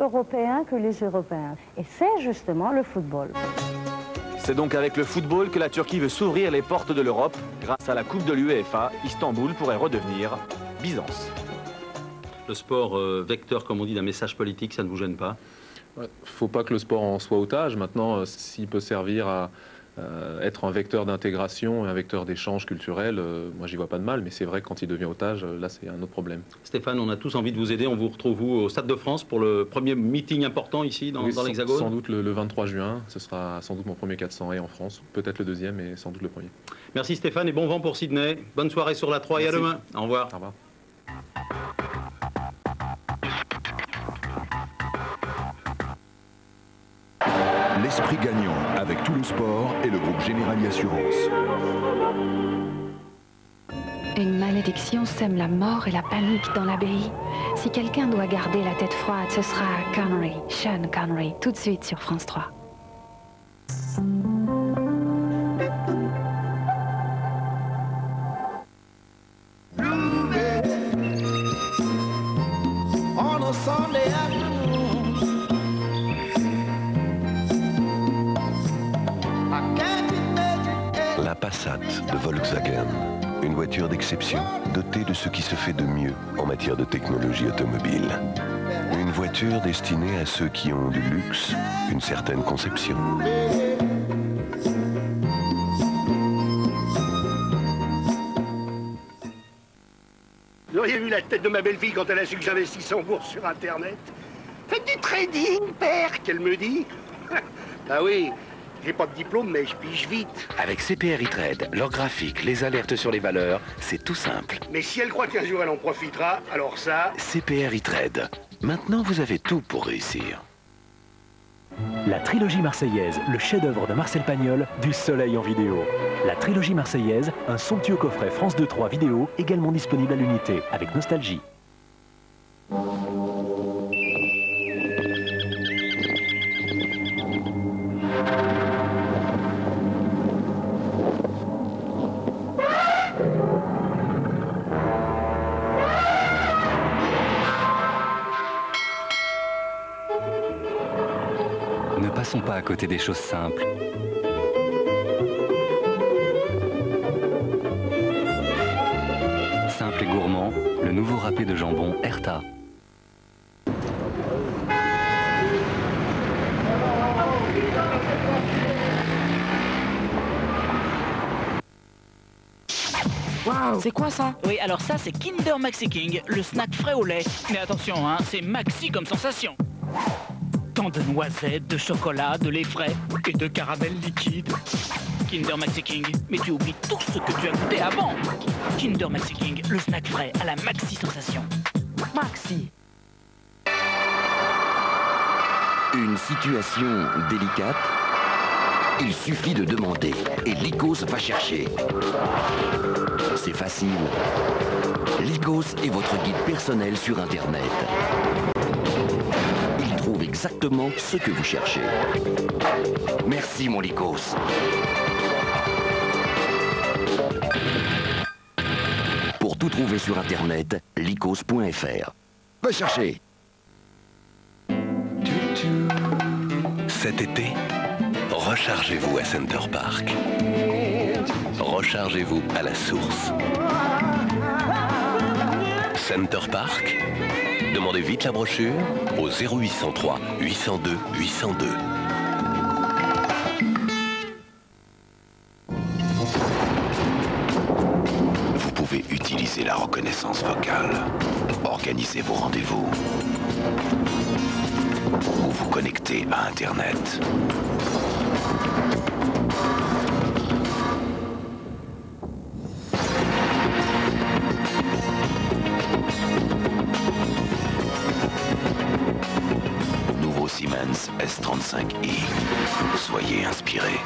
européen que les Européens. Et c'est justement le football. C'est donc avec le football que la Turquie veut s'ouvrir les portes de l'Europe. Grâce à la Coupe de l'UEFA, Istanbul pourrait redevenir Byzance. Le sport vecteur, comme on dit, d'un message politique, ça ne vous gêne pas? Ouais, faut pas que le sport en soit otage. Maintenant, s'il peut servir à être un vecteur d'intégration et un vecteur d'échange culturel, moi j'y vois pas de mal, mais c'est vrai que quand il devient otage, là c'est un autre problème. Stéphane, on a tous envie de vous aider. On vous retrouve au Stade de France pour le premier meeting important ici dans l'Hexagone? Sans doute le 23 juin, ce sera sans doute mon premier 400 en France, peut-être le deuxième, mais sans doute le premier. Merci Stéphane et bon vent pour Sydney. Bonne soirée sur la 3 et à demain. Au revoir. Au revoir. L'esprit gagnant avec tout le sport et le groupe Generali Assurance. Une malédiction sème la mort et la panique dans l'abbaye. Si quelqu'un doit garder la tête froide, ce sera Connery, Sean Connery, tout de suite sur France 3. La Passat de Volkswagen, une voiture d'exception, dotée de ce qui se fait de mieux en matière de technologie automobile. Une voiture destinée à ceux qui ont du luxe, une certaine conception. Vous auriez vu la tête de ma belle-fille quand elle a su que j'investis en bourse sur Internet? Faites du trading, père, qu'elle me dit. Ah oui, j'ai pas de diplôme, mais je pige vite. Avec CPR E-Trade, leur graphique, les alertes sur les valeurs, c'est tout simple. Mais si elle croit qu'un jour elle en profitera, alors ça... CPR E-Trade. Maintenant, vous avez tout pour réussir. La trilogie marseillaise, le chef-d'œuvre de Marcel Pagnol, du soleil en vidéo. La trilogie marseillaise, un somptueux coffret France 2 3 vidéo, également disponible à l'unité, avec nostalgie. Ne passons pas à côté des choses simples. Simple et gourmand, le nouveau râpé de jambon Erta. Waouh, c'est quoi ça? Oui, alors ça c'est Kinder Maxi King, le snack frais au lait. Mais attention, hein, c'est maxi comme sensation. Tant de noisettes, de chocolat, de lait frais et de caramel liquide. Kinder Maxi King, mais tu oublies tout ce que tu as goûté avant. Kinder Maxi King, le snack frais à la maxi sensation. Maxi. Une situation délicate? Il suffit de demander et Lycos va chercher. C'est facile. Lycos est votre guide personnel sur Internet. Il trouve exactement ce que vous cherchez. Merci mon Lycos. Pour tout trouver sur Internet, lycos.fr. Va chercher. Cet été, rechargez-vous à Center Park. Rechargez-vous à la source. Center Park? Demandez vite la brochure au 0803 802 802. Vous pouvez utiliser la reconnaissance vocale. Organisez vos rendez-vous. Ou vous connecter à Internet. Nouveau Siemens S35i. Soyez inspirés.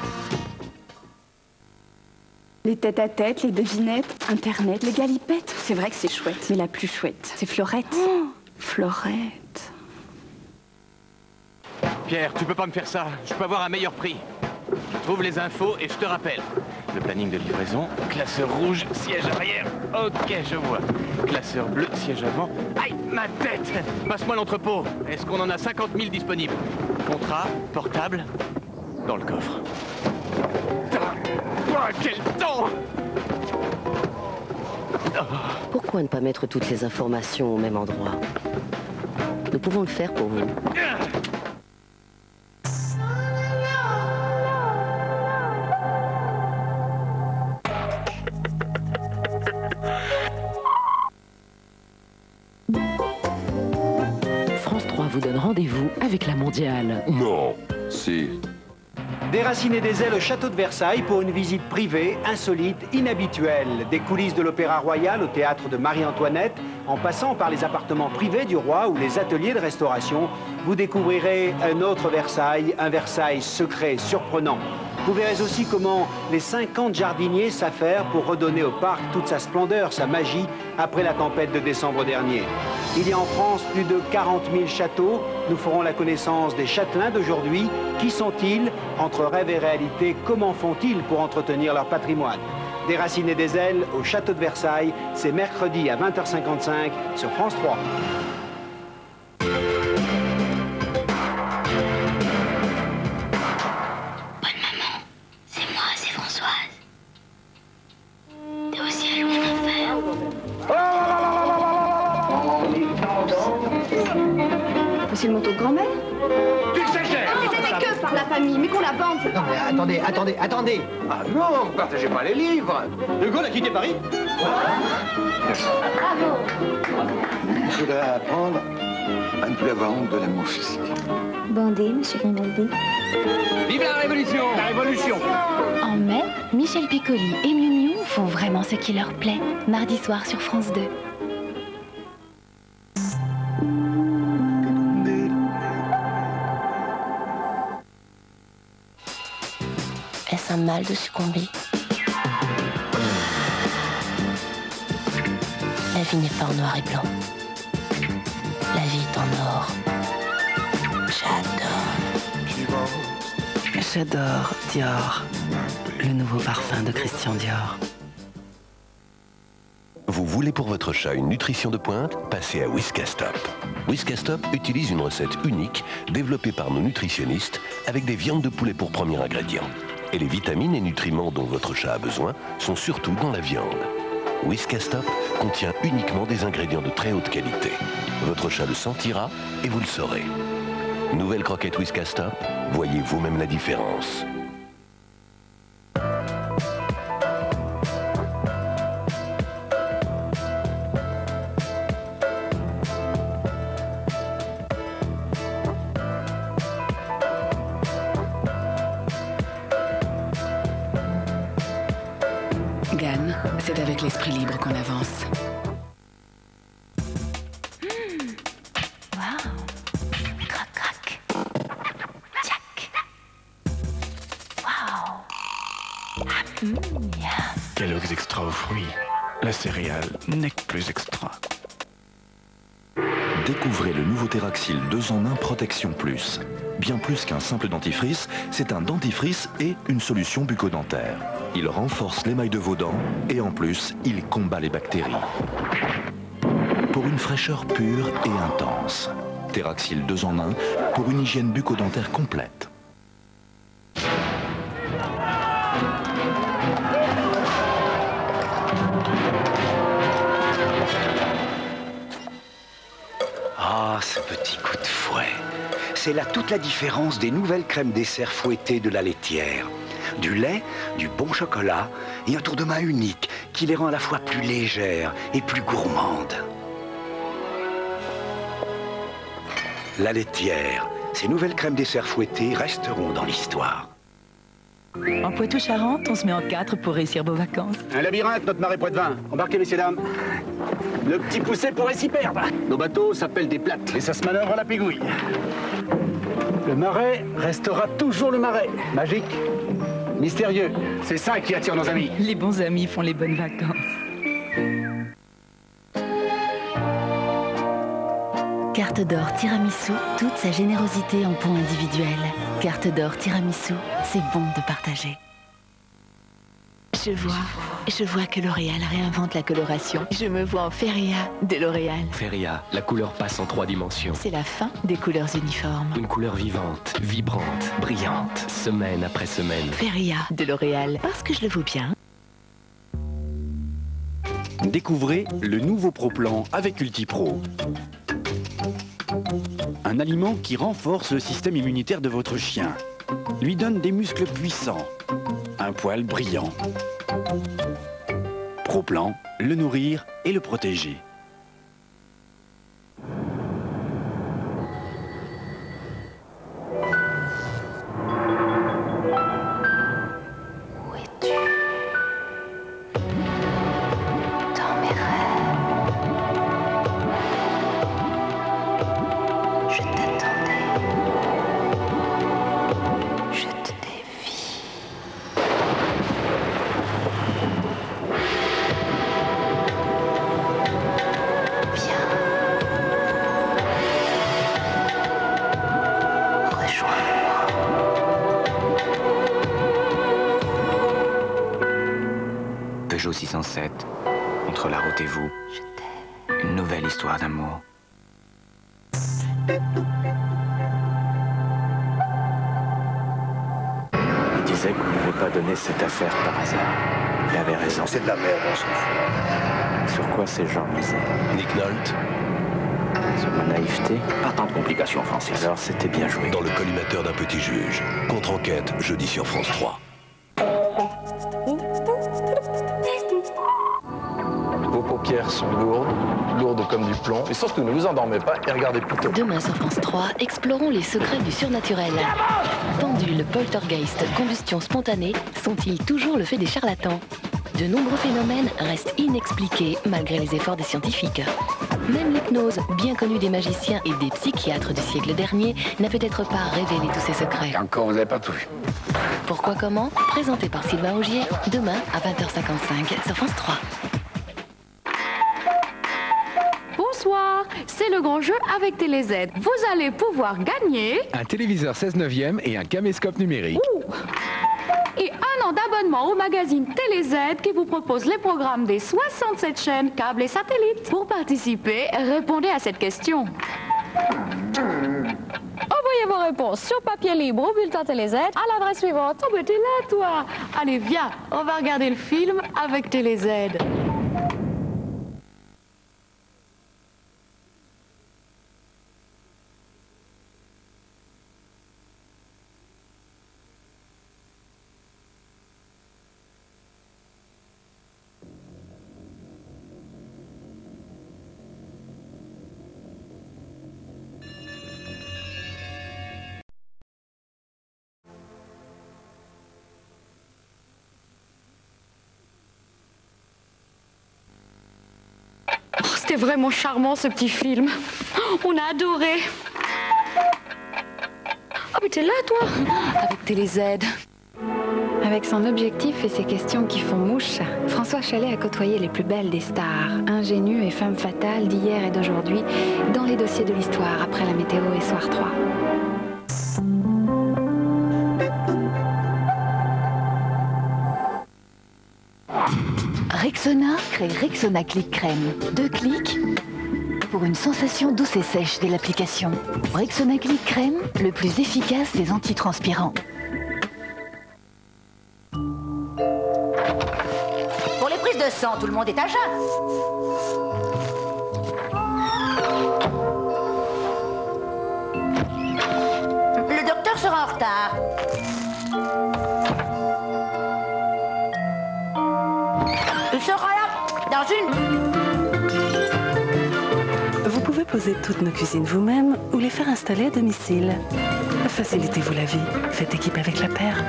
Les tête-à-tête, les devinettes, Internet, les galipettes. C'est vrai que c'est chouette. Mais la plus chouette, c'est Fleurette. Oh, Fleurette. Pierre, tu peux pas me faire ça. Je peux avoir un meilleur prix. Je trouve les infos et je te rappelle. Le planning de livraison, classeur rouge, siège arrière. Ok, je vois. Classeur bleu, siège avant. Aïe, ma tête! Passe-moi l'entrepôt. Est-ce qu'on en a 50 000 disponibles? Contrat, portable, dans le coffre. Oh, quel temps! Pourquoi ne pas mettre toutes les informations au même endroit? Nous pouvons le faire pour vous. France 3 vous donne rendez-vous avec la mondiale. Non, si. Déraciner des ailes au château de Versailles pour une visite privée, insolite, inhabituelle. Des coulisses de l'Opéra Royal au théâtre de Marie-Antoinette, en passant par les appartements privés du roi ou les ateliers de restauration, vous découvrirez un autre Versailles, un Versailles secret, surprenant. Vous verrez aussi comment les 50 jardiniers s'affairent pour redonner au parc toute sa splendeur, sa magie, après la tempête de décembre dernier. Il y a en France plus de 40 000 châteaux. Nous ferons la connaissance des châtelains d'aujourd'hui. Qui sont-ils? Entre rêve et réalité, comment font-ils pour entretenir leur patrimoine? Déraciner des ailes au château de Versailles, c'est mercredi à 20h55 sur France 3. C'est le manteau de grand-mère? Tu exagères! C'était que par la famille, mais qu'on la bande. Non mais attendez. Ah non, ne partagez pas les livres. De Gaulle a quitté Paris? Bravo. Je voudrais apprendre à ne plus avoir honte de l'amour physique. Bandé, monsieur Grimaldi. Vive la Révolution! La Révolution! En mai, Michel Piccoli et Miu Miu font vraiment ce qui leur plaît. Mardi soir sur France 2. Est-ce un mal de succomber? La vie n'est pas en noir et blanc. La vie est en or. J'adore Dior, le nouveau parfum de Christian Dior. Vous voulez pour votre chat une nutrition de pointe? Passez à Whiscastop. Whiscastop utilise une recette unique développée par nos nutritionnistes avec des viandes de poulet pour premier ingrédient. Et les vitamines et nutriments dont votre chat a besoin sont surtout dans la viande. Whiscastop contient uniquement des ingrédients de très haute qualité. Votre chat le sentira et vous le saurez. Nouvelle croquette Whiscastop, voyez vous-même la différence. Gann, c'est avec l'esprit libre qu'on avance. Waouh! Crac, crac. Tchac. Waouh! Miam. Kellogg's extra aux fruits. La céréale n'est que plus extra. Découvrez le nouveau Théraxil 2 en 1 Protection Plus. Bien plus qu'un simple dentifrice, c'est un dentifrice et une solution bucco-dentaire. Il renforce l'émail de vos dents et en plus, il combat les bactéries. Pour une fraîcheur pure et intense. Théraxil 2 en 1 pour une hygiène bucco-dentaire complète. Ah, ce petit coup de fouet. C'est là toute la différence des nouvelles crèmes dessert fouettées de la laitière. Du lait, du bon chocolat et un tour de main unique qui les rend à la fois plus légères et plus gourmandes. La laitière, ces nouvelles crèmes dessert fouettées resteront dans l'histoire. En Poitou-Charentes, on se met en 4 pour réussir vos vacances. Un labyrinthe, notre marais Poitevin. Embarquez, messieurs, dames. Le petit poussé pourrait s'y perdre. Nos bateaux s'appellent des plates et ça se manœuvre à la pigouille. Le marais restera toujours le marais. Magique, mystérieux. C'est ça qui attire nos amis. Les bons amis font les bonnes vacances. Carte d'or tiramisu, toute sa générosité en points individuels. Carte d'or tiramisu, c'est bon de partager. Je vois que L'Oréal réinvente la coloration. Je me vois en Feria de L'Oréal. Feria, la couleur passe en 3 dimensions. C'est la fin des couleurs uniformes. Une couleur vivante, vibrante, brillante, semaine après semaine. Feria de L'Oréal, parce que je le vaux bien. Découvrez le nouveau Pro-Plan avec Ultipro. Un aliment qui renforce le système immunitaire de votre chien. Lui donne des muscles puissants, un poil brillant. Pro-Plan, le nourrir et le protéger. Peugeot 607, entre la route et vous, une nouvelle histoire d'amour. Il disait qu'on ne pouvait pas donner cette affaire par hasard. Il avait raison. C'est de la merde, on s'en fout. Sur quoi ces gens misaient? Nick Nolte. Sur ma naïveté? Pas tant de complications, Francis. Alors c'était bien joué. Dans le collimateur d'un petit juge. Contre-enquête, jeudi sur France 3. Vos paupières sont lourdes comme du plomb. Et surtout, ne vous endormez pas et regardez plutôt. Demain sur France 3, explorons les secrets du surnaturel. Pendule, poltergeist, combustion spontanée, sont-ils toujours le fait des charlatans? De nombreux phénomènes restent inexpliqués malgré les efforts des scientifiques. Même l'hypnose, bien connue des magiciens et des psychiatres du siècle dernier, n'a peut-être pas révélé tous ses secrets. Et encore, vous n'avez pas tout vu. Pourquoi comment? Présenté par Sylvain Augier, demain à 20h55 sur France 3. Bonsoir, c'est le grand jeu avec TéléZ. Vous allez pouvoir gagner un téléviseur 16/9 et un caméscope numérique. Et un an d'abonnement au magazine TéléZ qui vous propose les programmes des 67 chaînes, câbles et satellites. Pour participer, répondez à cette question. Envoyez vos réponses sur papier libre au bulletin TéléZ à l'adresse suivante. Oh, mais t'es là, toi. Allez, viens, on va regarder le film avec TéléZ. C'était vraiment charmant ce petit film. On a adoré. Oh mais t'es là toi, avec TéléZ. Avec son objectif et ses questions qui font mouche, François Chalais a côtoyé les plus belles des stars, ingénues et femmes fatales d'hier et d'aujourd'hui, dans les dossiers de l'histoire après la météo et Soir 3. Rexona crée Rexona Click Crème. 2 clics pour une sensation douce et sèche dès l'application. Rexona Click Crème, le plus efficace des antitranspirants. Pour les prises de sang, tout le monde est à jeun. Le docteur sera en retard. Il sera là, dans une... Vous pouvez poser toutes nos cuisines vous-même ou les faire installer à domicile. Facilitez-vous la vie. Faites équipe avec la paire.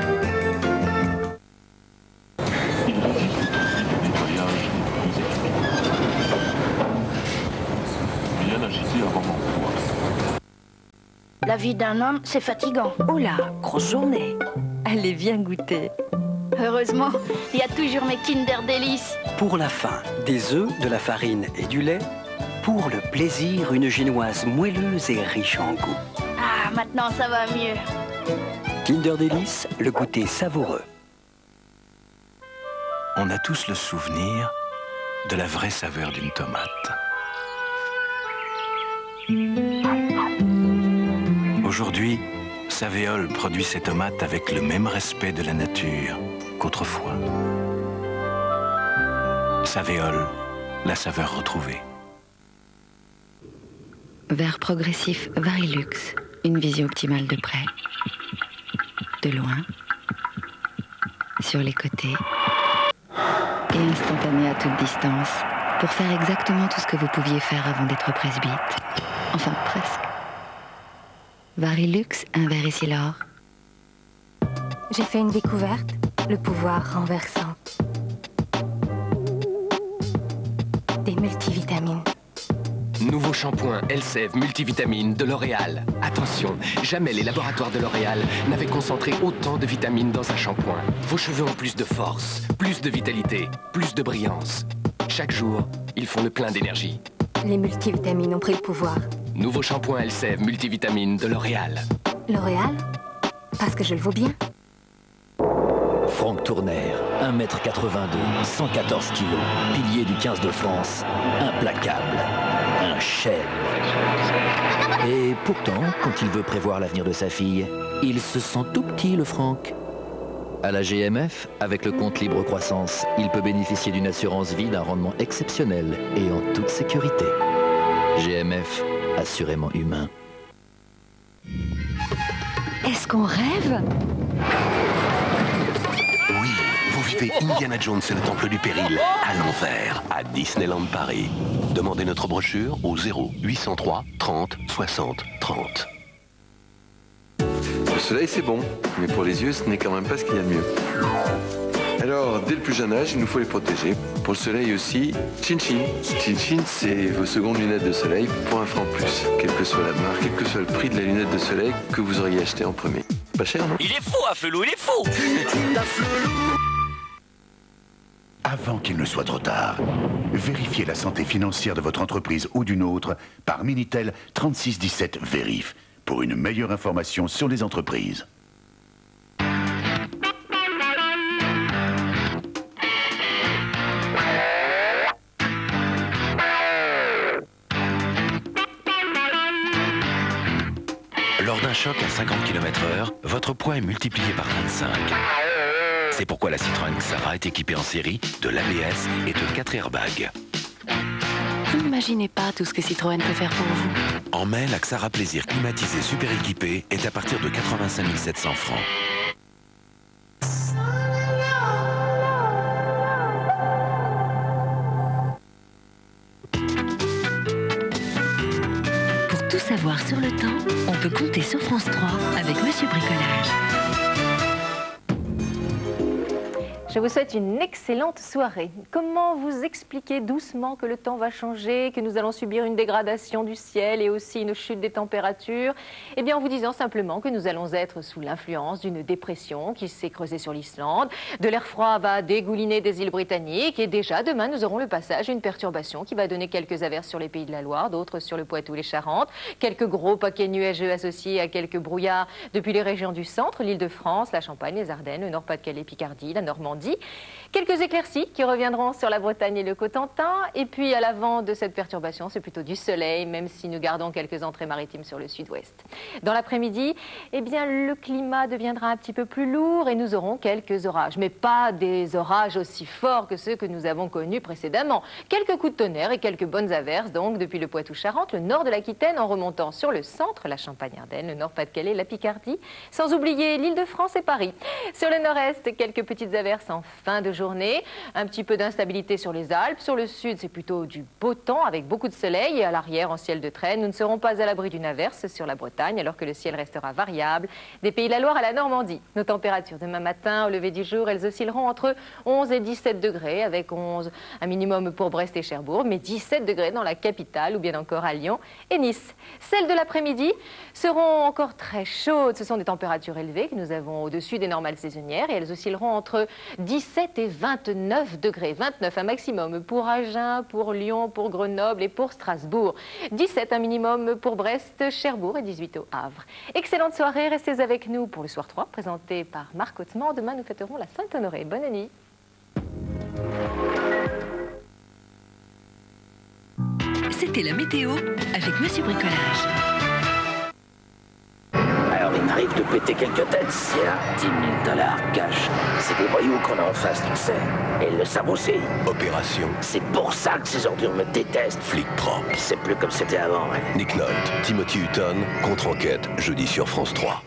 La vie d'un homme, c'est fatigant. Oh là, grosse journée. Allez, viens goûter. Heureusement, il y a toujours mes Kinder Délices. Pour la faim, des œufs, de la farine et du lait. Pour le plaisir, une génoise moelleuse et riche en goût. Ah, maintenant ça va mieux. Kinder Délices, le goûter savoureux. On a tous le souvenir de la vraie saveur d'une tomate. Aujourd'hui, Savéole produit ses tomates avec le même respect de la nature qu'autrefois. Savéole, la saveur retrouvée. Verre progressif Varilux, une vision optimale de près, de loin, sur les côtés et instantané à toute distance pour faire exactement tout ce que vous pouviez faire avant d'être presbyte. Enfin, presque. Varilux, un verre Essilor. J'ai fait une découverte, le pouvoir renversant. Des multivitamines. Nouveau shampoing Elseve multivitamine de L'Oréal. Attention, jamais les laboratoires de L'Oréal n'avaient concentré autant de vitamines dans un shampoing. Vos cheveux ont plus de force, plus de vitalité, plus de brillance. Chaque jour, ils font le plein d'énergie. Les multivitamines ont pris le pouvoir. Nouveau shampoing Elseve multivitamine de L'Oréal. L'Oréal? Parce que je le vaux bien. Franck Tournaire, 1m82, 114 kg, pilier du 15 de France, implacable, un chef. Et pourtant, quand il veut prévoir l'avenir de sa fille, il se sent tout petit, le Franck. À la GMF, avec le compte Libre Croissance, il peut bénéficier d'une assurance vie d'un rendement exceptionnel et en toute sécurité. GMF, assurément humain. Est-ce qu'on rêve? Oui, vous vivez Indiana Jones et le Temple du Péril à l'envers, à Disneyland Paris. Demandez notre brochure au 0803 30 60 30. Le soleil, c'est bon, mais pour les yeux, ce n'est quand même pas ce qu'il y a de mieux. Alors, dès le plus jeune âge, il nous faut les protéger. Pour le soleil aussi, Chin-Chin. Chin-Chin, c'est vos secondes lunettes de soleil pour 1 franc de plus. Quelle que soit la marque, quel que soit le prix de la lunette de soleil que vous auriez acheté en premier. Pas cher, non? Il est fou, Afelou, il est fou. Avant qu'il ne soit trop tard, vérifiez la santé financière de votre entreprise ou d'une autre par Minitel 3617 Vérif pour une meilleure information sur les entreprises. Lors d'un choc à 50 km/h, votre poids est multiplié par 25. C'est pourquoi la Citroën Xara est équipée en série de l'ABS et de 4 airbags. Vous n'imaginez pas tout ce que Citroën peut faire pour vous. En mai, la Xara Plaisir climatisée super équipée est à partir de 85 700 francs. Pour tout savoir sur le temps, on peut compter sur France 3 avec Monsieur Bricolage. Je vous souhaite une excellente soirée. Comment vous expliquer doucement que le temps va changer, que nous allons subir une dégradation du ciel et aussi une chute des températures? Eh bien, en vous disant simplement que nous allons être sous l'influence d'une dépression qui s'est creusée sur l'Islande. De l'air froid va dégouliner des îles britanniques et déjà demain, nous aurons le passage d'une perturbation qui va donner quelques averses sur les pays de la Loire, d'autres sur le Poitou, les Charentes, quelques gros paquets nuageux associés à quelques brouillards depuis les régions du centre, l'Île-de-France, la Champagne, les Ardennes, le Nord-Pas-de-Calais, Picardie, la Normandie. Quelques éclaircies qui reviendront sur la Bretagne et le Cotentin. Et puis à l'avant de cette perturbation, c'est plutôt du soleil, même si nous gardons quelques entrées maritimes sur le sud-ouest. Dans l'après-midi, eh bien, le climat deviendra un petit peu plus lourd et nous aurons quelques orages. Mais pas des orages aussi forts que ceux que nous avons connus précédemment. Quelques coups de tonnerre et quelques bonnes averses, donc, depuis le Poitou-Charentes, le nord de l'Aquitaine, en remontant sur le centre, la Champagne-Ardenne, le Nord-Pas-de-Calais, la Picardie, sans oublier l'Île-de-France et Paris. Sur le nord-est, quelques petites averses en fin de journée, un petit peu d'instabilité sur les Alpes. Sur le sud, c'est plutôt du beau temps avec beaucoup de soleil et à l'arrière en ciel de traîne. Nous ne serons pas à l'abri d'une averse sur la Bretagne alors que le ciel restera variable. Des Pays de la Loire à la Normandie. Nos températures demain matin au lever du jour, elles oscilleront entre 11 et 17 degrés avec 11 un minimum pour Brest et Cherbourg, mais 17 degrés dans la capitale ou bien encore à Lyon et Nice. Celles de l'après-midi seront encore très chaudes. Ce sont des températures élevées que nous avons au-dessus des normales saisonnières et elles oscilleront entre 17 et 29 degrés. 29 un maximum pour Agen, pour Lyon, pour Grenoble et pour Strasbourg. 17 un minimum pour Brest, Cherbourg et 18 au Havre. Excellente soirée, restez avec nous pour le Soir 3, présenté par Marc Hauteman. Demain, nous fêterons la Sainte-Honorée. Bonne nuit. C'était la météo avec Monsieur Bricolage. Alors il m'arrive de péter quelques têtes, c'est là, 10 000 $ cash. C'est des voyous qu'on a en face, tu sais. Et ils le savent aussi. Opération. C'est pour ça que ces ordures me détestent. Flic propre. C'est plus comme c'était avant, ouais. Nick Nolte, Timothy Hutton, contre-enquête, jeudi sur France 3.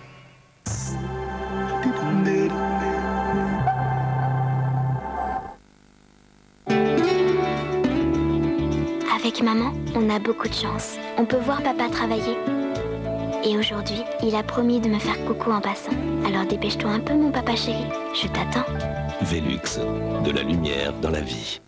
Avec maman, on a beaucoup de chance. On peut voir papa travailler. Et aujourd'hui, il a promis de me faire coucou en passant. Alors dépêche-toi un peu, mon papa chéri. Je t'attends. Velux, de la lumière dans la vie.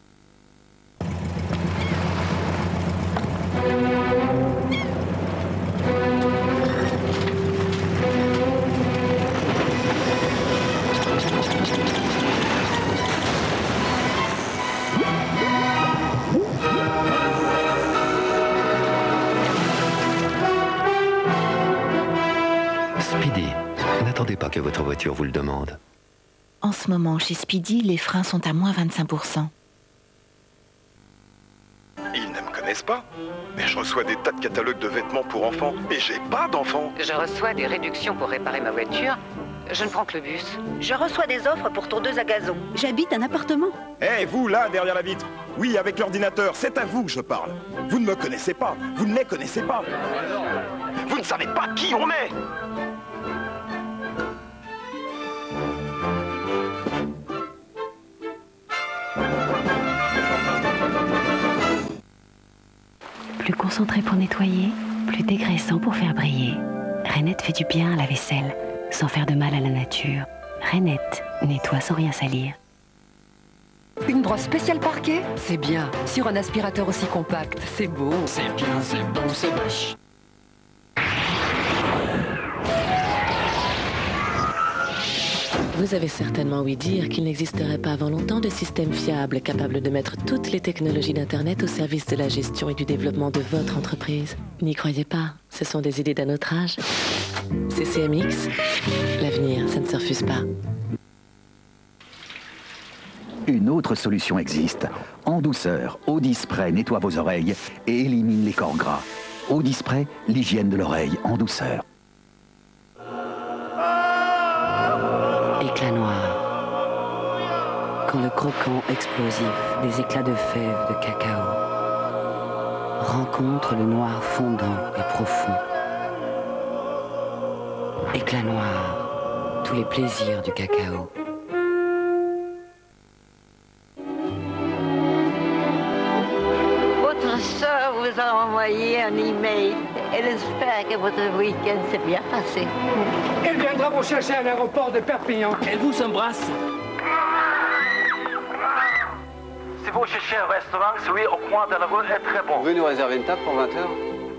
Speedy, n'attendez pas que votre voiture vous le demande. En ce moment, chez Speedy, les freins sont à moins 25%. Ils ne me connaissent pas. Mais je reçois des tas de catalogues de vêtements pour enfants et j'ai pas d'enfants. Je reçois des réductions pour réparer ma voiture. Je ne prends que le bus. Je reçois des offres pour tondeuse à gazon. J'habite un appartement. Eh, vous, là, derrière la vitre. Oui, avec l'ordinateur, c'est à vous que je parle. Vous ne me connaissez pas. Vous ne les connaissez pas. Vous ne savez pas qui on est. Plus concentré pour nettoyer, plus dégraissant pour faire briller. Rainette fait du bien à la vaisselle, sans faire de mal à la nature. Rainette nettoie sans rien salir. Une brosse spéciale parquet, c'est bien. Sur un aspirateur aussi compact, c'est beau. C'est bien, c'est bon, c'est moche. Vous avez certainement ouï dire qu'il n'existerait pas avant longtemps de système fiable capable de mettre toutes les technologies d'Internet au service de la gestion et du développement de votre entreprise. N'y croyez pas, ce sont des idées d'un autre âge. CCMX, l'avenir, ça ne se refuse pas. Une autre solution existe. En douceur, Audispray nettoie vos oreilles et élimine les corps gras. Audispray, l'hygiène de l'oreille en douceur. Éclat noir. Quand le croquant explosif des éclats de fèves de cacao rencontre le noir fondant et profond. Éclat noir. Tous les plaisirs du cacao. Votre sœur vous a envoyé un email. Elle espère que votre week-end s'est bien passé. Elle viendra vous chercher à l'aéroport de Perpignan. Elle vous embrasse. Si vous cherchez un restaurant, celui au coin de la rue est très bon. Vous pouvez nous réserver une table pour 20h?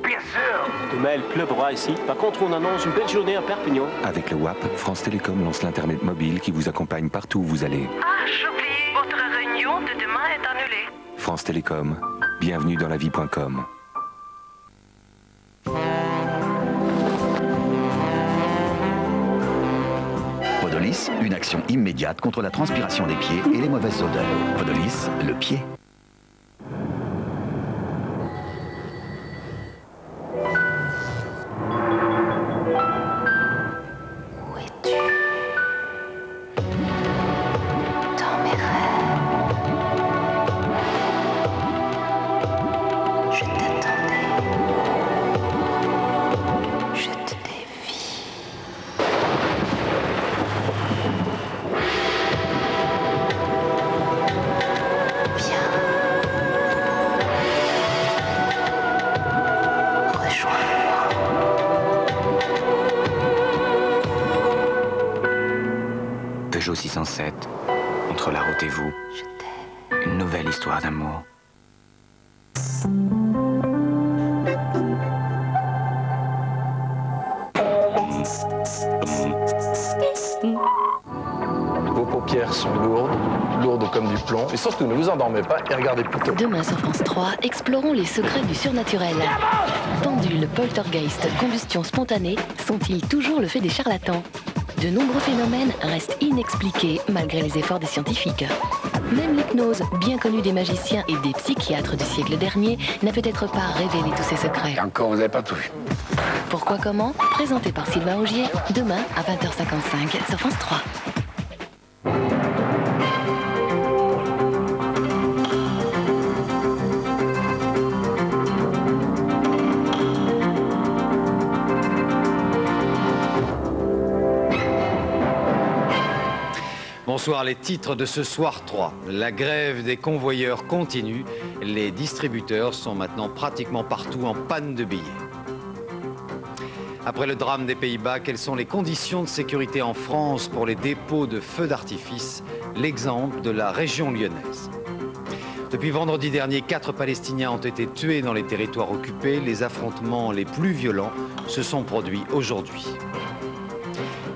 Bien sûr. Demain, il pleuvra ici. Par contre, on annonce une belle journée à Perpignan. Avec le WAP, France Télécom lance l'Internet mobile qui vous accompagne partout où vous allez. Ah, j'oublie. Votre réunion de demain est annulée. France Télécom, bienvenue dans la vie.com. Podolis, une action immédiate contre la transpiration des pieds et les mauvaises odeurs. Podolis, le pied. Où es-tu? Dans mes rêves. Je t'attendais. Je te dévie. Peugeot 607, entre la route et vous, une nouvelle histoire d'amour. Vos paupières sont lourdes comme du plomb. Et surtout, ne vous endormez pas et regardez plutôt. Demain sur France 3, explorons les secrets du surnaturel. Pendule, poltergeist, combustion spontanée, sont-ils toujours le fait des charlatans? De nombreux phénomènes restent inexpliqués malgré les efforts des scientifiques. Même l'hypnose, bien connue des magiciens et des psychiatres du siècle dernier, n'a peut-être pas révélé tous ses secrets. Et encore, vous n'avez pas tout vu. Pourquoi comment? Présenté par Sylvain Augier, demain à 20h55 sur France 3. Bonsoir, les titres de ce soir 3. La grève des convoyeurs continue. Les distributeurs sont maintenant pratiquement partout en panne de billets. Après le drame des Pays-Bas, quelles sont les conditions de sécurité en France pour les dépôts de feux d'artifice? L'exemple de la région lyonnaise. Depuis vendredi dernier, 4 Palestiniens ont été tués dans les territoires occupés. Les affrontements les plus violents se sont produits aujourd'hui.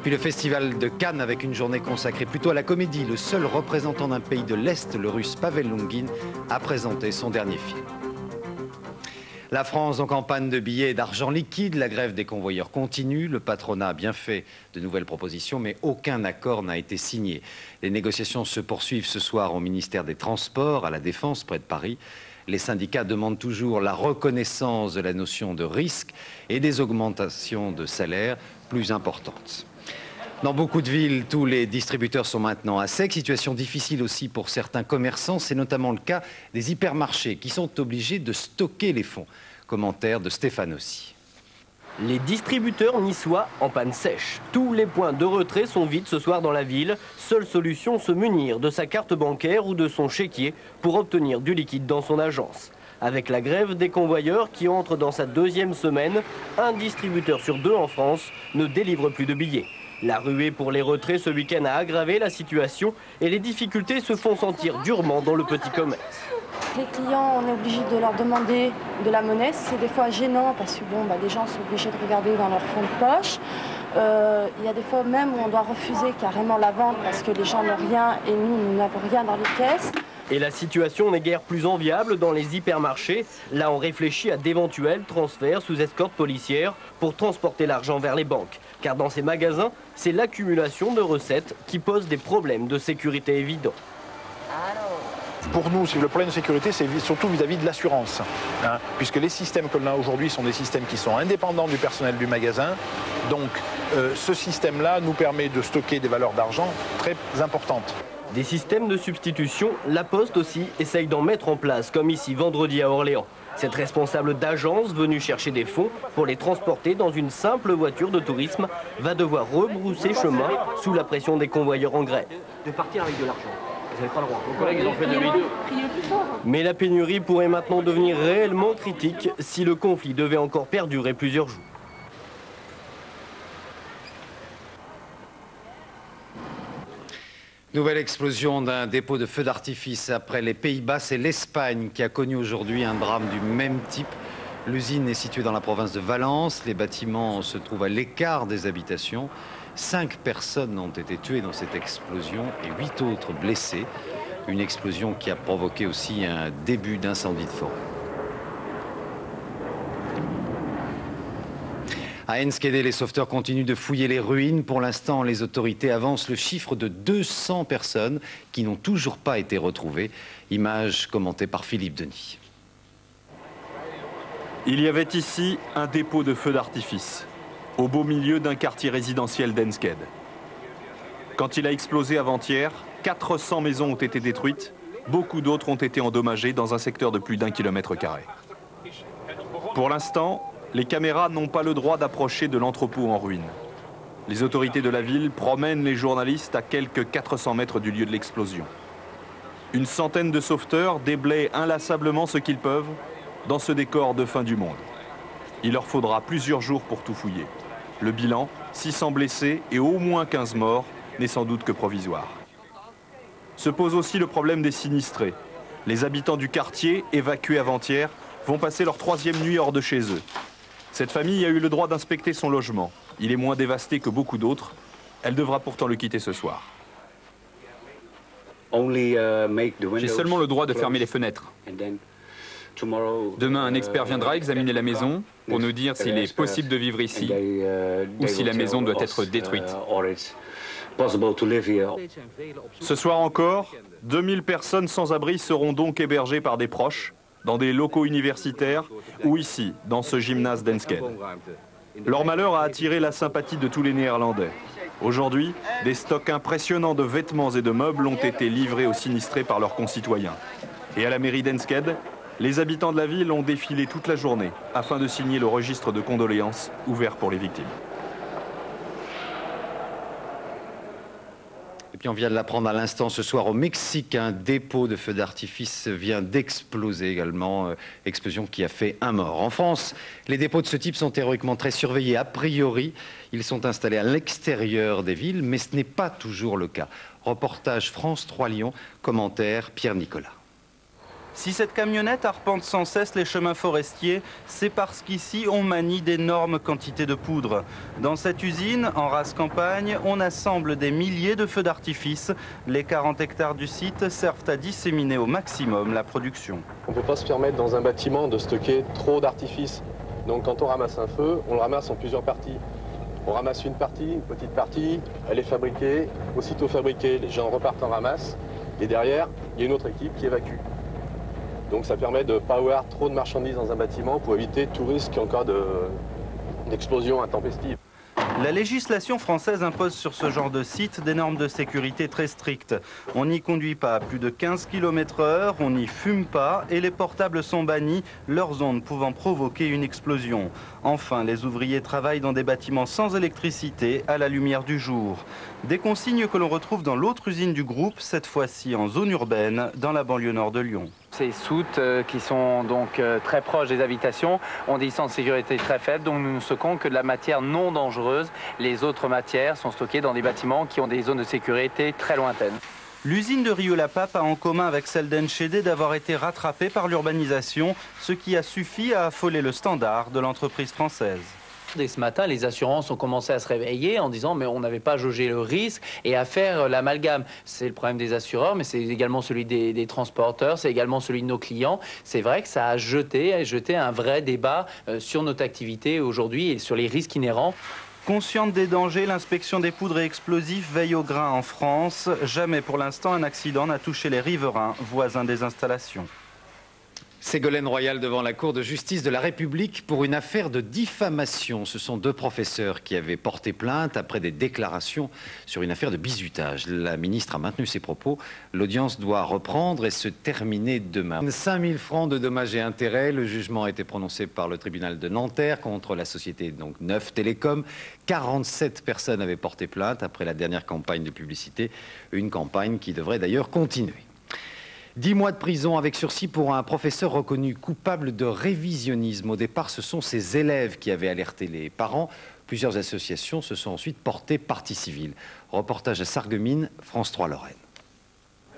Puis le festival de Cannes avec une journée consacrée plutôt à la comédie. Le seul représentant d'un pays de l'Est, le russe Pavel Longin, a présenté son dernier film. La France donc en panne de billets et d'argent liquide. La grève des convoyeurs continue. Le patronat a bien fait de nouvelles propositions, mais aucun accord n'a été signé. Les négociations se poursuivent ce soir au ministère des Transports, à la Défense, près de Paris. Les syndicats demandent toujours la reconnaissance de la notion de risque et des augmentations de salaire plus importantes. Dans beaucoup de villes, tous les distributeurs sont maintenant à sec. Situation difficile aussi pour certains commerçants. C'est notamment le cas des hypermarchés qui sont obligés de stocker les fonds. Commentaire de Stéphane aussi. Les distributeurs niçois en panne sèche. Tous les points de retrait sont vides ce soir dans la ville. Seule solution, se munir de sa carte bancaire ou de son chéquier pour obtenir du liquide dans son agence. Avec la grève des convoyeurs qui entre dans sa 2e semaine, un distributeur sur 2 en France ne délivre plus de billets. La ruée pour les retraits ce week-end a aggravé la situation et les difficultés se font sentir durement dans le petit commerce. Les clients, on est obligé de leur demander de la monnaie. C'est des fois gênant parce que les gens sont obligés de regarder dans leur fond de poche. Il y a des fois même où on doit refuser carrément la vente parce que les gens n'ont rien et nous n'avons rien dans les caisses. Et la situation n'est guère plus enviable dans les hypermarchés. Là, on réfléchit à d'éventuels transferts sous escorte policière pour transporter l'argent vers les banques. Car dans ces magasins, c'est l'accumulation de recettes qui pose des problèmes de sécurité évidents. Pour nous, le problème de sécurité, c'est surtout vis-à-vis de l'assurance. Puisque les systèmes que l'on a aujourd'hui sont des systèmes qui sont indépendants du personnel du magasin. Donc, ce système-là nous permet de stocker des valeurs d'argent très importantes. Des systèmes de substitution, la Poste aussi essaye d'en mettre en place, comme ici vendredi à Orléans. Cette responsable d'agence venue chercher des fonds pour les transporter dans une simple voiture de tourisme va devoir rebrousser chemin sous la pression des convoyeurs en grève. De partir avec de l'argent. Vous n'avez pas le droit. Vos collègues, ils ont fait de lui. Mais la pénurie pourrait maintenant devenir réellement critique si le conflit devait encore perdurer plusieurs jours. Nouvelle explosion d'un dépôt de feux d'artifice après les Pays-Bas. C'est l'Espagne qui a connu aujourd'hui un drame du même type. L'usine est située dans la province de Valence. Les bâtiments se trouvent à l'écart des habitations. 5 personnes ont été tuées dans cette explosion et 8 autres blessées. Une explosion qui a provoqué aussi un début d'incendie de forêt. À Enschede, les sauveteurs continuent de fouiller les ruines. Pour l'instant, les autorités avancent le chiffre de 200 personnes qui n'ont toujours pas été retrouvées. Image commentée par Philippe Denis. Il y avait ici un dépôt de feux d'artifice, au beau milieu d'un quartier résidentiel d'Enschede. Quand il a explosé avant-hier, 400 maisons ont été détruites. Beaucoup d'autres ont été endommagées dans un secteur de plus d'1 km². Pour l'instant, les caméras n'ont pas le droit d'approcher de l'entrepôt en ruine. Les autorités de la ville promènent les journalistes à quelques 400 mètres du lieu de l'explosion. Une centaine de sauveteurs déblayent inlassablement ce qu'ils peuvent dans ce décor de fin du monde. Il leur faudra plusieurs jours pour tout fouiller. Le bilan, 600 blessés et au moins 15 morts, n'est sans doute que provisoire. Se pose aussi le problème des sinistrés. Les habitants du quartier, évacués avant-hier, vont passer leur 3e nuit hors de chez eux. Cette famille a eu le droit d'inspecter son logement. Il est moins dévasté que beaucoup d'autres. Elle devra pourtant le quitter ce soir. J'ai seulement le droit de fermer les fenêtres. Demain, un expert viendra examiner la maison pour nous dire s'il est possible de vivre ici ou si la maison doit être détruite. Ce soir encore, 2000 personnes sans abri seront donc hébergées par des proches, dans des locaux universitaires ou ici, dans ce gymnase d'Enskede. Leur malheur a attiré la sympathie de tous les Néerlandais. Aujourd'hui, des stocks impressionnants de vêtements et de meubles ont été livrés aux sinistrés par leurs concitoyens. Et à la mairie d'Enskede, les habitants de la ville ont défilé toute la journée afin de signer le registre de condoléances ouvert pour les victimes. Et puis on vient de l'apprendre à l'instant, ce soir au Mexique, un dépôt de feux d'artifice vient d'exploser également, explosion qui a fait un mort. En France, les dépôts de ce type sont théoriquement très surveillés. A priori, ils sont installés à l'extérieur des villes, mais ce n'est pas toujours le cas. Reportage France 3 Lyon, commentaire Pierre Nicolas. Si cette camionnette arpente sans cesse les chemins forestiers, c'est parce qu'ici on manie d'énormes quantités de poudre. Dans cette usine, en race campagne, on assemble des milliers de feux d'artifice. Les 40 hectares du site servent à disséminer au maximum la production. On ne peut pas se permettre dans un bâtiment de stocker trop d'artifice. Donc quand on ramasse un feu, on le ramasse en plusieurs parties. On ramasse une partie, une petite partie, elle est fabriquée. Aussitôt fabriquée, les gens repartent en ramasse. Et derrière, il y a une autre équipe qui évacue. Donc ça permet de ne pas avoir trop de marchandises dans un bâtiment pour éviter tout risque en cas d'explosion intempestive. La législation française impose sur ce genre de site des normes de sécurité très strictes. On n'y conduit pas à plus de 15 km/h, on n'y fume pas et les portables sont bannis, leurs ondes pouvant provoquer une explosion. Enfin, les ouvriers travaillent dans des bâtiments sans électricité à la lumière du jour. Des consignes que l'on retrouve dans l'autre usine du groupe, cette fois-ci en zone urbaine, dans la banlieue nord de Lyon. Ces soutes qui sont donc très proches des habitations ont des distances de sécurité très faibles, donc nous ne stockons que de la matière non dangereuse. Les autres matières sont stockées dans des bâtiments qui ont des zones de sécurité très lointaines. L'usine de Rieux-la-Pape a en commun avec celle d'Enschede d'avoir été rattrapée par l'urbanisation, ce qui a suffi à affoler le standard de l'entreprise française. Dès ce matin, les assurances ont commencé à se réveiller en disant mais on n'avait pas jaugé le risque et à faire l'amalgame. C'est le problème des assureurs, mais c'est également celui des transporteurs, c'est également celui de nos clients. C'est vrai que ça a jeté un vrai débat sur notre activité aujourd'hui et sur les risques inhérents. Consciente des dangers, l'inspection des poudres et explosifs veille au grain en France. Jamais pour l'instant un accident n'a touché les riverains voisins des installations. Ségolène Royal devant la Cour de justice de la République pour une affaire de diffamation. Ce sont deux professeurs qui avaient porté plainte après des déclarations sur une affaire de bizutage. La ministre a maintenu ses propos. L'audience doit reprendre et se terminer demain. 5 000 francs de dommages et intérêts. Le jugement a été prononcé par le tribunal de Nanterre contre la société Neuf Télécom. 47 personnes avaient porté plainte après la dernière campagne de publicité. Une campagne qui devrait d'ailleurs continuer. 10 mois de prison avec sursis pour un professeur reconnu coupable de révisionnisme. Au départ, ce sont ses élèves qui avaient alerté les parents. Plusieurs associations se sont ensuite portées partie civile. Reportage à Sarreguemines, France 3 Lorraine.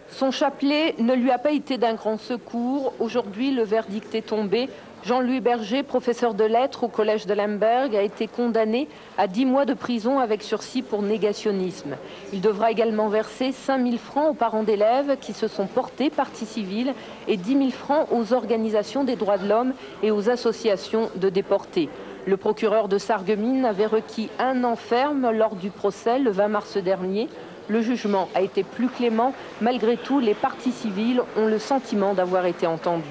Son chapelet ne lui a pas été d'un grand secours. Aujourd'hui, le verdict est tombé. Jean-Louis Berger, professeur de lettres au collège de Lemberg, a été condamné à 10 mois de prison avec sursis pour négationnisme. Il devra également verser 5 000 francs aux parents d'élèves qui se sont portés partie civile et 10 000 francs aux organisations des droits de l'homme et aux associations de déportés. Le procureur de Sarreguemines avait requis 1 an ferme lors du procès le 20 mars dernier. Le jugement a été plus clément. Malgré tout, les parties civiles ont le sentiment d'avoir été entendues.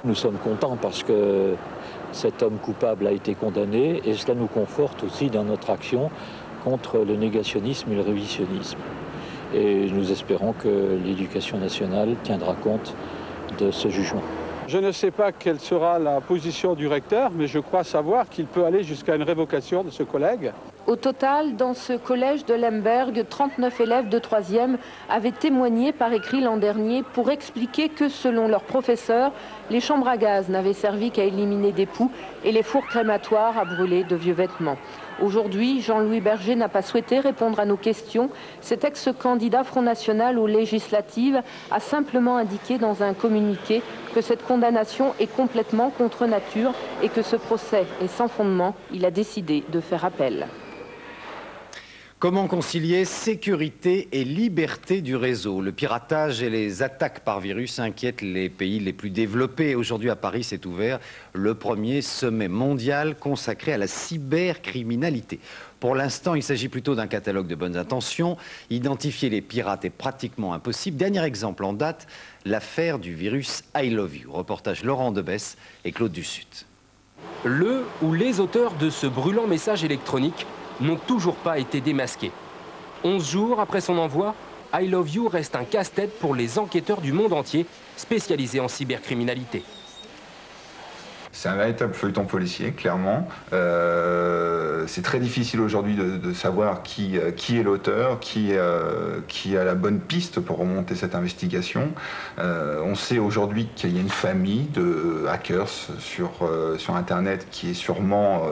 Nous sommes contents parce que cet homme coupable a été condamné et cela nous conforte aussi dans notre action contre le négationnisme et le révisionnisme. Et nous espérons que l'Éducation nationale tiendra compte de ce jugement. Je ne sais pas quelle sera la position du recteur, mais je crois savoir qu'il peut aller jusqu'à une révocation de ce collègue. Au total, dans ce collège de Lemberg, 39 élèves de 3e avaient témoigné par écrit l'an dernier pour expliquer que, selon leurs professeurs, les chambres à gaz n'avaient servi qu'à éliminer des poux et les fours crématoires à brûler de vieux vêtements. Aujourd'hui, Jean-Louis Berger n'a pas souhaité répondre à nos questions. Cet ex-candidat Front National aux législatives a simplement indiqué dans un communiqué que cette condamnation est complètement contre nature et que ce procès est sans fondement. Il a décidé de faire appel. Comment concilier sécurité et liberté du réseau? Le piratage et les attaques par virus inquiètent les pays les plus développés. Aujourd'hui à Paris s'est ouvert le premier sommet mondial consacré à la cybercriminalité. Pour l'instant, il s'agit plutôt d'un catalogue de bonnes intentions. Identifier les pirates est pratiquement impossible. Dernier exemple en date, l'affaire du virus I Love You. Reportage Laurent Debesse et Claude Dussutte. Le ou les auteurs de ce brûlant message électronique n'ont toujours pas été démasqués. 11 jours après son envoi, I Love You reste un casse-tête pour les enquêteurs du monde entier spécialisés en cybercriminalité. C'est un véritable feuilleton policier, clairement. C'est très difficile aujourd'hui de savoir qui est l'auteur, qui a la bonne piste pour remonter cette investigation. On sait aujourd'hui qu'il y a une famille de hackers sur Internet qui est sûrement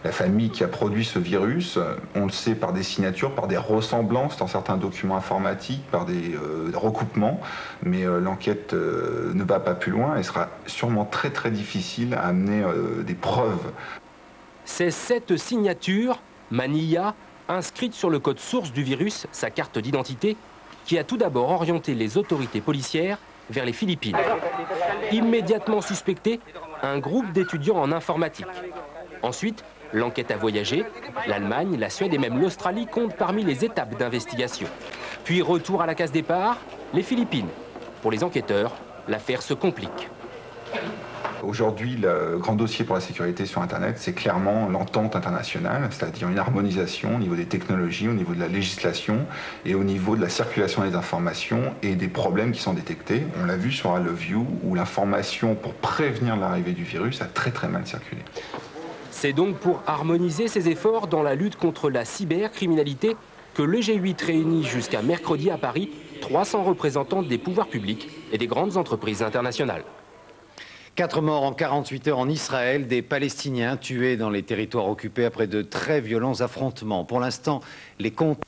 la famille qui a produit ce virus. On le sait par des signatures, par des ressemblances dans certains documents informatiques, par des recoupements. Mais l'enquête ne va pas plus loin et sera sûrement très très difficile à amener des preuves. C'est cette signature, Manilla, inscrite sur le code source du virus, sa carte d'identité, qui a tout d'abord orienté les autorités policières vers les Philippines. Immédiatement suspecté, un groupe d'étudiants en informatique. Ensuite, l'enquête a voyagé. L'Allemagne, la Suède et même l'Australie comptent parmi les étapes d'investigation. Puis retour à la case départ, les Philippines. Pour les enquêteurs, l'affaire se complique. Aujourd'hui, le grand dossier pour la sécurité sur Internet, c'est clairement l'entente internationale, c'est-à-dire une harmonisation au niveau des technologies, au niveau de la législation et au niveau de la circulation des informations et des problèmes qui sont détectés. On l'a vu sur I Love You, où l'information pour prévenir l'arrivée du virus a très très mal circulé. C'est donc pour harmoniser ses efforts dans la lutte contre la cybercriminalité que le G8 réunit jusqu'à mercredi à Paris 300 représentants des pouvoirs publics et des grandes entreprises internationales. 4 morts en 48 heures en Israël, des Palestiniens tués dans les territoires occupés après de très violents affrontements. Pour l'instant, les comptes